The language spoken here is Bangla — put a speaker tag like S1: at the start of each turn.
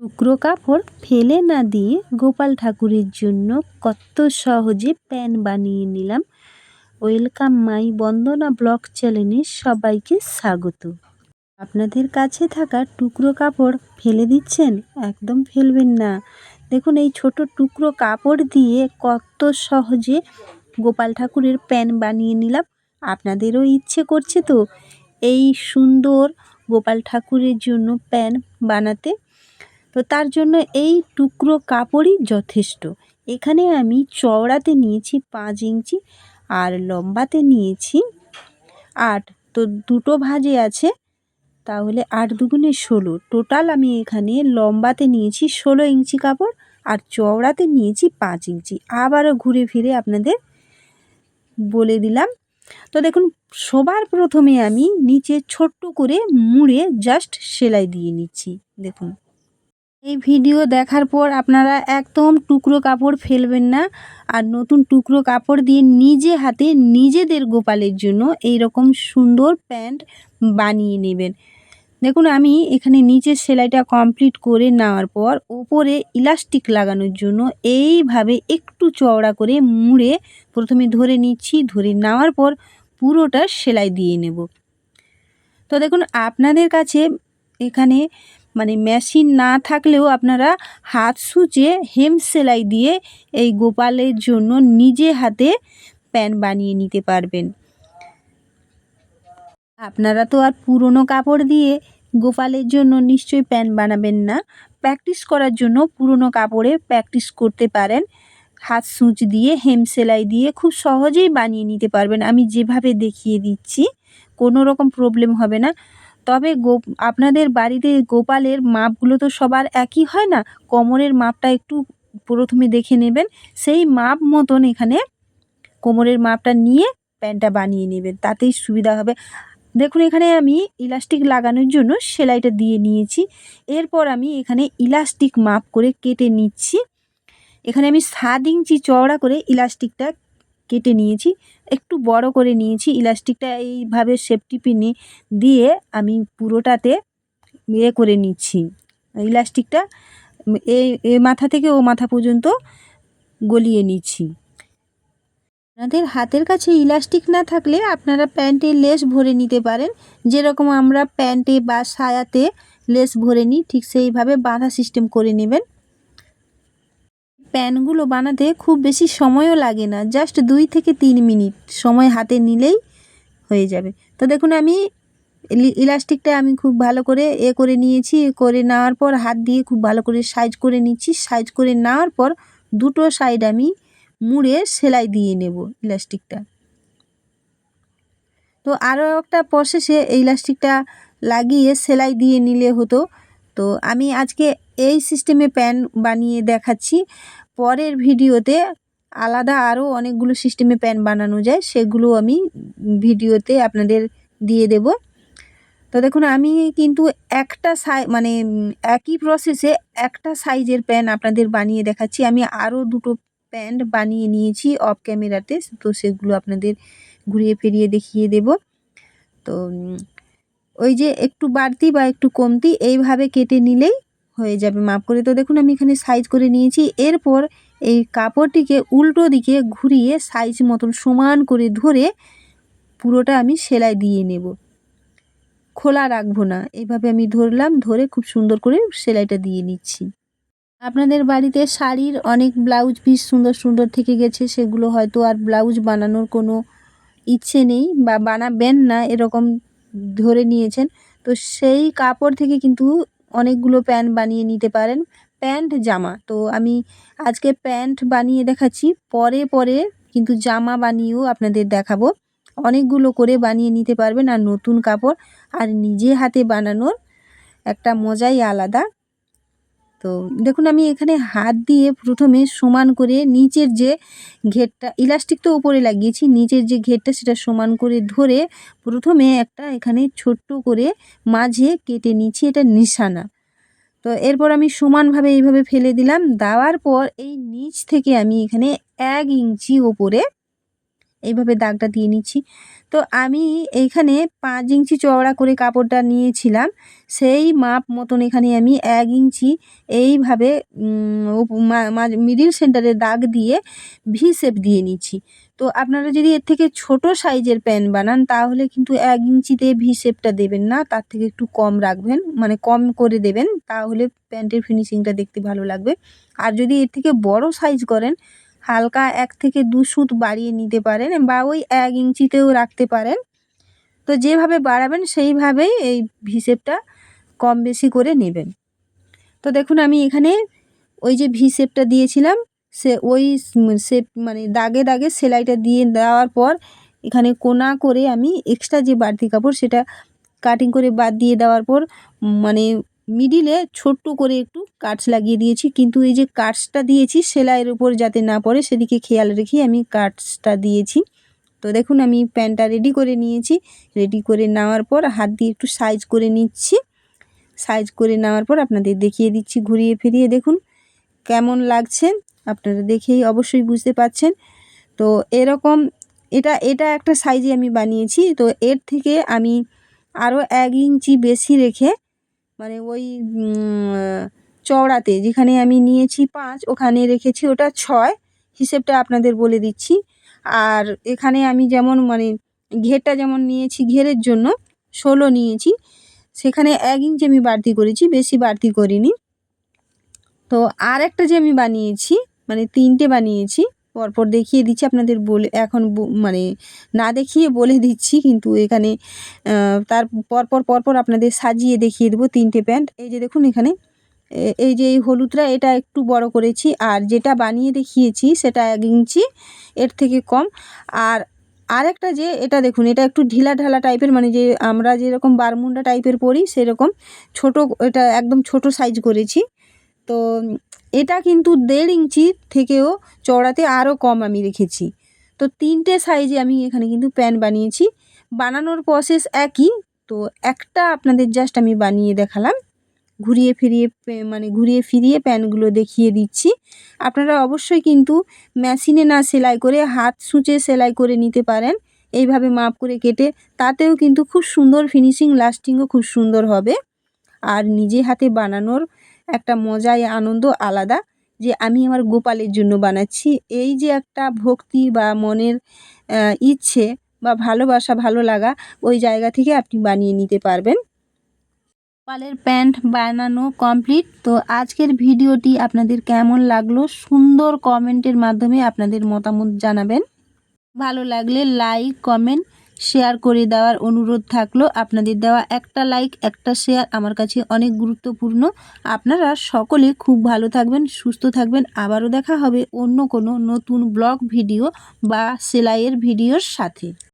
S1: টুকরো কাপড় ফেলে না দিয়ে গোপাল ঠাকুরের জন্য কত সহজে প্যান বানিয়ে নিলাম। ওয়েলকাম মাই বন্দনা ব্লগ চ্যানেলে সবাইকে স্বাগত। আপনাদের কাছে থাকা টুকরো কাপড় ফেলে দিচ্ছেন? একদম ফেলবেন না। দেখুন এই ছোট টুকরো কাপড় দিয়ে কত সহজে গোপাল ঠাকুরের প্যান বানিয়ে নিলাম। আপনাদেরও ইচ্ছে করছে তো এই সুন্দর গোপাল ঠাকুরের জন্য প্যান বানাতে? তো তার জন্য এই টুকরো কাপড়ই যথেষ্ট। এখানে আমি চওড়াতে নিয়েছি 5 ইঞ্চি আর লম্বাতে নিয়েছি 8। তো দুটো ভাঁজে আছে, তাহলে 8 দুগুণে 16। টোটাল আমি এখানে লম্বাতে নিয়েছি 16 ইঞ্চি কাপড় আর চওড়াতে নিয়েছি 5 ইঞ্চি। আবারও ঘুরে ফিরে আপনাদের বলে দিলাম। তো দেখুন সবার প্রথমে আমি নিচে ছোট্ট করে মুড়ে জাস্ট সেলাই দিয়ে নিচ্ছি। দেখুন এই ভিডিও দেখার পর আপনারা একদম টুকরো কাপড় ফেলবেন না, আর নতুন টুকরো কাপড় দিয়ে নিজে হাতে নিজেদের গোপালের জন্য এই রকম সুন্দর প্যান্ট বানিয়ে নেবেন। দেখুন আমি এখানে নিচের সেলাইটা কমপ্লিট করে নেওয়ার পর ওপরে ইলাস্টিক লাগানোর জন্য এইভাবে একটু চওড়া করে মুড়ে প্রথমে ধরে নিচ্ছি। ধরে নেওয়ার পর পুরোটা সেলাই দিয়ে নেব। তো দেখুন আপনাদের কাছে এখানে মেশিন না থাকলেও আপনারা হাত সূচে হেম সেলাই দিয়ে এই গোপালের জন্য নিজে হাতে প্যান বানিয়ে নিতে পারবেন। আপনারা তো আর পুরনো কাপড় দিয়ে গোপালের জন্য নিশ্চয়ই প্যান বানাবেন না। প্র্যাকটিস করার জন্য পুরনো কাপড়ে প্র্যাকটিস করতে পারেন। হাত সূচ দিয়ে হেম সেলাই দিয়ে খুব সহজেই বানিয়ে নিতে পারবেন। আমি যেভাবে দেখিয়ে দিচ্ছি কোনো রকম প্রবলেম হবে না। তবে আপনাদের বাড়িতে গোপালের মাপগুলো তো সবার একই হয় না। কোমরের মাপটা একটু প্রথমে দেখে নেবেন, সেই মাপ মতন এখানে কোমরের মাপটা নিয়ে প্যান্টটা বানিয়ে নেবেন, তাতেই সুবিধা হবে। দেখুন এখানে আমি ইলাস্টিক লাগানোর জন্য সেলাইটা দিয়ে নিয়েছি। এরপর আমি এখানে ইলাস্টিক মাপ করে কেটে নিচ্ছি। এখানে আমি 7 ইঞ্চি চওড়া করে ইলাস্টিকটা কেটে নিয়েছি, একটু বড় করে নিয়েছি। ইলাস্টিকটা এইভাবে সেফটি পিনে দিয়ে আমি পুরোটাতে করে নিচ্ছি। ইলাস্টিকটা এই মাথা থেকে ও মাথা পর্যন্ত গলিয়ে নিচ্ছি। আপনাদের হাতের কাছে ইলাস্টিক না থাকলে আপনারা প্যান্টে লেস ভরে নিতে পারেন। যেরকম আমরা প্যান্টে বা সায়াতে লেস ভরে নিই ঠিক সেইভাবে বাঁধা সিস্টেম করে নেবেন। প্যানগুলো বানাতে খুব বেশি সময়ও লাগে না, জাস্ট 2 থেকে 3 মিনিট সময় হাতে নিলেই হয়ে যাবে। তো দেখুন আমি ইলাস্টিকটা আমি খুব ভালো করে করে নিয়েছি। করে নেওয়ার পর হাত দিয়ে খুব ভালো করে সাইজ করে নিচ্ছি। সাইজ করে নেওয়ার পর দুটো সাইড আমি মুড়ে সেলাই দিয়ে নেব ইলাস্টিকটা। তো আরও একটা প্রসেসে এই ইলাস্টিকটা লাগিয়ে সেলাই দিয়ে নিলে হতো। তো আমি আজকে এই সিস্টেমে প্যান বানিয়ে দেখাচ্ছি। পরের ভিডিওতে আলাদা আরও অনেকগুলো সিস্টেমে প্যান বানানো যায়, সেগুলো আমি ভিডিওতে আপনাদের দিয়ে দেব। তো দেখুন আমি কিন্তু একটা একই প্রসেসে একটা সাইজের প্যান আপনাদের বানিয়ে দেখাচ্ছি। আমি আরও দুটো প্যান্ট বানিয়ে নিয়েছি অফ ক্যামেরাতে, তো সেগুলো আপনাদের ঘুরিয়ে ফিরিয়ে দেখিয়ে দেব। তো ওই যে একটু বাড়তি বা একটু কমতি এইভাবে কেটে নিলেই হয়ে যাবে মাপ করে। তো দেখুন আমি এখানে সাইজ করে নিয়েছি। এরপর এই কাপড়টিকে উল্টো দিকে ঘুরিয়ে সাইজ মতন সমান করে ধরে পুরোটা আমি সেলাই দিয়ে নেব, খোলা রাখবো না। এইভাবে আমি ধরলাম, ধরে খুব সুন্দর করে সেলাইটা দিয়ে নিচ্ছি। আপনাদের বাড়িতে শাড়ির অনেক ব্লাউজ পিস সুন্দর সুন্দর থেকে গেছে, সেগুলো হয়তো আর ব্লাউজ বানানোর কোনো ইচ্ছে নেই বা বানাবেন না এরকম ধরে নিয়েছেন, তো সেই কাপড় থেকে কিন্তু অনেকগুলো প্যান্ট বানিয়ে নিতে পারেন। প্যান্ট জামা তো আমি আজকে প্যান্ট বানিয়ে দেখাচ্ছি, পরে পরে কিন্তু জামা বানিয়েও আপনাদের দেখাবো। অনেকগুলো করে বানিয়ে নিতে পারবেন। আর নতুন কাপড় আর নিজে হাতে বানানোর একটা মজাই আলাদা। তো দেখুন আমি এখানে হাত দিয়ে প্রথমে সমান করে নিচের যে ঘেরটা, ইলাস্টিক তো উপরে লাগিয়েছি, নিচের যে ঘেরটা সেটা সমান করে ধরে প্রথমে একটা এখানে ছোট্ট করে মাঝে কেটে নিচ্ছি, এটা নিশানা। তো এরপর আমি সমানভাবে এইভাবে ফেলে দিলাম। দেওয়ার পর এই নিচ থেকে আমি এখানে 1 ইঞ্চি ওপরে এইভাবে দাগটা দিয়ে নিচ্ছি। তো আমি এইখানে 5 ইঞ্চি চওড়া করে কাপড়টা নিয়েছিলাম, সেই মাপ মতন এখানে আমি 1 ইঞ্চি এইভাবে মিডিল সেন্টারে দাগ দিয়ে ভি শেপ দিয়ে নিচ্ছি। তো আপনারা যদি এর থেকে ছোট সাইজের প্যান্ট বানান তাহলে কিন্তু 1 ইঞ্চিতে ভি শেপটা দেবেন না, তার থেকে একটু কম রাখবেন, মানে কম করে দেবেন, তাহলে প্যান্টের ফিনিশিংটা দেখতে ভালো লাগবে। আর যদি এর থেকে বড় সাইজ করেন হালকা 1 থেকে 2 সুত বাড়িয়ে নিতে পারেন বা ওই 1 ইঞ্চিতেও রাখতে পারেন। তো যেভাবে বাড়াবেন সেইভাবেই এই ভি শেপটা কম বেশি করে নেবেন। তো দেখুন আমি এখানে ওই যে ভি শেপটা দিয়েছিলাম সে ওই শেপ মানে দাগে দাগে সেলাইটা দিয়ে দেওয়ার পর এখানে কোনা করে আমি এক্সট্রা যে বাড়তি কাপড় সেটা কাটিং করে বাদ দিয়ে দেওয়ার পর মানে মিডিলে ছোট্ট করে একটু কাটস লাগিয়ে দিয়েছি, কিন্তু এই যে কাটসটা দিয়েছি সেলাইয়ের উপর যাতে না পড়ে সেদিকে খেয়াল রেখে আমি কাটসটা দিয়েছি। তো দেখুন আমি প্যান্টটা রেডি করে নিয়েছি, রেডি করে নেওয়ার পর হাত দিয়ে একটু সাইজ করে নিচ্ছি। সাইজ করে নেওয়ার পর আপনাদের দেখিয়ে দিচ্ছি ঘুরিয়ে ফিরিয়ে, দেখুন কেমন লাগছে, আপনারা দেখেই অবশ্যই বুঝতে পারছেন। তো এরকম এটা একটা সাইজে আমি বানিয়েছি। তো এর থেকে আমি আরও 1 ইঞ্চি বেশি রেখে মানে ওই চওড়াতে যেখানে আমি নিয়েছি 5 ওখানে রেখেছি ওটা 6, হিসেবটা আপনাদের বলে দিচ্ছি। আর এখানে আমি যেমন মানে ঘেরটা যেমন নিয়েছি, ঘেরের জন্য 16 নিয়েছি, সেখানে 1 ইঞ্চি আমি বাড়তি করেছি, বেশি বাড়তি করিনি। তো আর একটা যে আমি বানিয়েছি মানে 3টে বানিয়েছি, পরপর দেখিয়ে দিচ্ছি আপনাদের, বলে এখন মানে না দেখিয়ে বলে দিচ্ছি, কিন্তু এখানে তার পরপর আপনাদের সাজিয়ে দেখিয়ে দেবো 3টে প্যান্ট। এই যে দেখুন এখানে এই যে এই হলুদটা এটা একটু বড় করেছি, আর যেটা বানিয়ে দেখিয়েছি সেটা 1 ইঞ্চি এর থেকে কম। আর আরেকটা যে এটা দেখুন এটা একটু ঢিলা ঢালা টাইপের, মানে যে আমরা যেরকম বারমুন্ডা টাইপের পরি সেরকম ছোট, এটা একদম ছোট সাইজ করেছি। তো এটা কিন্তু 1.5 ইঞ্চি থেকেও চওড়াতে আরও কম আমি রেখেছি। তো 3টে সাইজে আমি এখানে কিন্তু প্যান্ট বানিয়েছি, বানানোর প্রসেস একই। তো একটা আপনাদের জাস্ট আমি বানিয়ে দেখালাম, ঘুরিয়ে ফিরিয়ে প্যান্টগুলো দেখিয়ে দিচ্ছি। আপনারা অবশ্যই কিন্তু মেশিনে না সেলাই করে হাত সূচে সেলাই করে নিতে পারেন, এইভাবে মাপ করে কেটে, তাতেও কিন্তু খুব সুন্দর ফিনিশিং, লাস্টিংও খুব সুন্দর হবে। আর নিজে হাতে বানানোর একটা মজাই আনন্দ আলাদা, যে আমি আমার গোপালের জন্য বানাচ্ছি, এই যে একটা ভক্তি বা মনের ইচ্ছে বা ভালোবাসা, ভালো লাগা, ওই জায়গা থেকে আপনি বানিয়ে নিতে পারবেন। গোপালের প্যান্ট বানানো কমপ্লিট। তো আজকের ভিডিওটি আপনাদের কেমন লাগলো সুন্দর কমেন্টের মাধ্যমে আপনাদের মতামত জানাবেন। ভালো লাগলে লাইক কমেন্ট শেয়ার করে দেওয়ার অনুরোধ থাকলো। আপনাদের দেওয়া একটা লাইক একটা শেয়ার আমার কাছে অনেক গুরুত্বপূর্ণ। আপনারা সকলে খুব ভালো থাকবেন, সুস্থ থাকবেন। আবারও দেখা হবে অন্য কোনো নতুন ব্লগ ভিডিও বা সেলাইয়ের ভিডিওর সাথে।